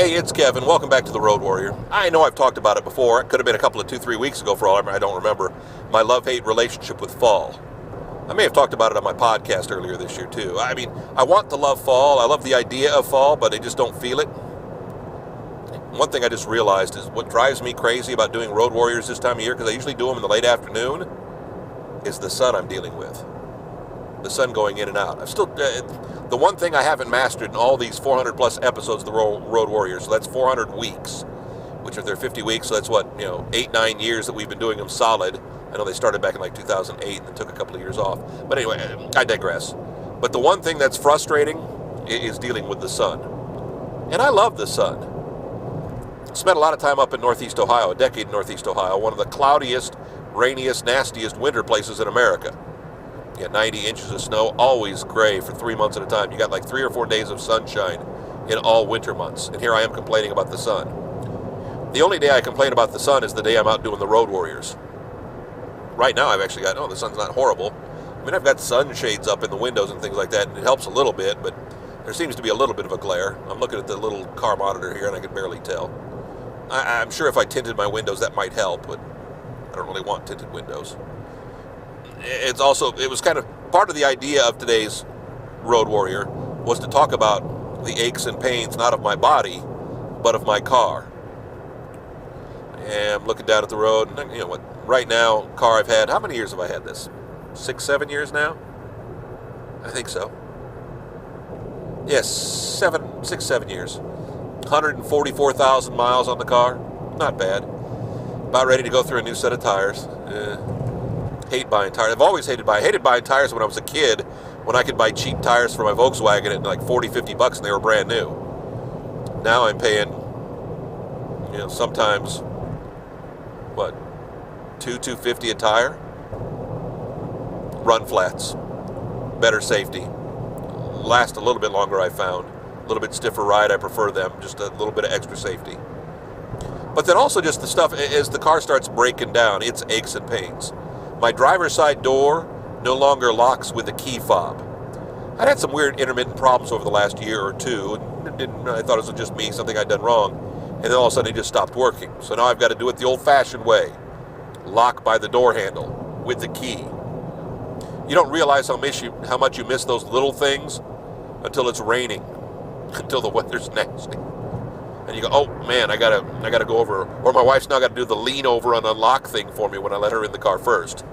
Hey, it's Kevin. Welcome back to the Road Warrior. I know I've talked about it before. It could have been a couple of 2-3 weeks ago for all I don't remember. My love-hate relationship with fall. I may have talked about it on my podcast earlier this year too. I mean, I want to love fall. I love the idea of fall, but I just don't feel it. One thing I just realized is what drives me crazy about doing Road Warriors this time of year, because I usually do them in the late afternoon, is the sun I'm dealing with. The sun going in and out. The one thing I haven't mastered in all these 400 plus episodes of the Road Warriors, so that's 400 weeks, which if they're 50 weeks, so that's 8-9 years that we've been doing them solid. I know they started back in like 2008 and then took a couple of years off. But anyway, I digress. But the one thing that's frustrating is dealing with the sun. And I love the sun. Spent a lot of time up in Northeast Ohio, a decade in Northeast Ohio, one of the cloudiest, rainiest, nastiest winter places in America. You got 90 inches of snow, always gray for 3 months at a time. You got like 3 or 4 days of sunshine in all winter months. And here I am complaining about the sun. The only day I complain about the sun is the day I'm out doing the Road Warriors. Right now I've actually got, the sun's not horrible. I mean, I've got sunshades up in the windows and things like that, and it helps a little bit, but there seems to be a little bit of a glare. I'm looking at the little car monitor here and I can barely tell. I'm sure if I tinted my windows that might help, but I don't really want tinted windows. It was kind of part of the idea of today's Road Warrior was to talk about the aches and pains, not of my body, but of my car. And I'm looking down at the road, and you know what? Right now, car I've had, how many years have I had this? 6-7 years now? I think so. Yes, 6-7 years. 144,000 miles on the car. Not bad. About ready to go through a new set of tires. Hate buying tires. I've always hated buying tires when I was a kid, when I could buy cheap tires for my Volkswagen at like $40-50 and they were brand new. Now I'm paying, sometimes, $250 a tire? Run flats. Better safety. Last a little bit longer, I found. A little bit stiffer ride, I prefer them. Just a little bit of extra safety. But then also just the stuff, as the car starts breaking down, it's aches and pains. My driver's side door no longer locks with a key fob. I'd had some weird intermittent problems over the last year or two, and I thought it was just me, something I'd done wrong, and then all of a sudden it just stopped working. So now I've got to do it the old-fashioned way. Lock by the door handle with the key. You don't realize how much you miss those little things until it's raining, until the weather's nasty. And you go, oh man, I gotta go over, or my wife's now got to do the lean over and unlock thing for me when I let her in the car first.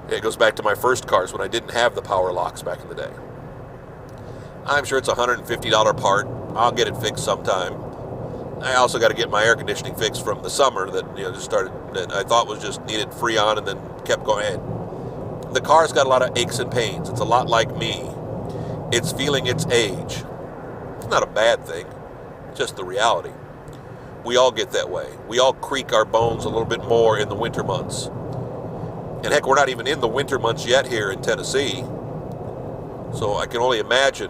It goes back to my first cars when I didn't have the power locks back in the day. I'm sure it's a $150 part. I'll get it fixed sometime. I also got to get my air conditioning fixed from the summer that just started, that I thought was just needed Freon and then kept going. The car's got a lot of aches and pains. It's a lot like me. It's feeling its age. It's not a bad thing. Just the reality. We all get that way. We all creak our bones a little bit more in the winter months. And heck, we're not even in the winter months yet here in Tennessee. So I can only imagine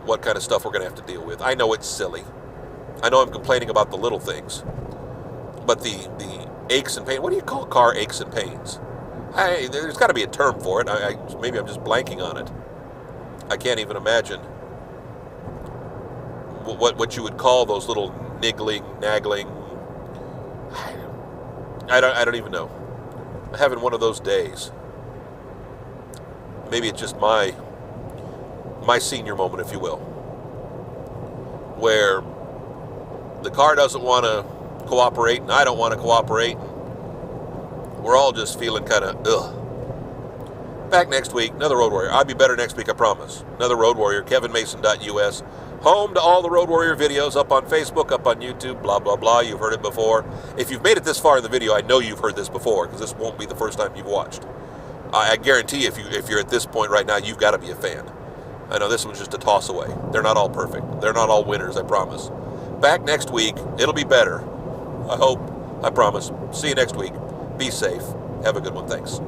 what kind of stuff we're going to have to deal with. I know it's silly. I know I'm complaining about the little things. But the aches and pains, what do you call car aches and pains? There's got to be a term for it. Maybe I'm just blanking on it. I can't even imagine what you would call those little niggling, nagging. I don't even know. I'm having one of those days. Maybe it's just my senior moment, if you will, where the car doesn't want to cooperate and I don't want to cooperate. We're all just feeling kind of ugh. Back next week, another Road Warrior. I'll be better next week, I promise. Another Road Warrior, kevinmason.us. Home to all the Road Warrior videos, up on Facebook, up on YouTube, blah, blah, blah. You've heard it before. If you've made it this far in the video, I know you've heard this before, because this won't be the first time you've watched. I guarantee if you're at this point right now, you've got to be a fan. I know this one's just a toss away. They're not all perfect. They're not all winners, I promise. Back next week, it'll be better. I hope. I promise. See you next week. Be safe. Have a good one. Thanks.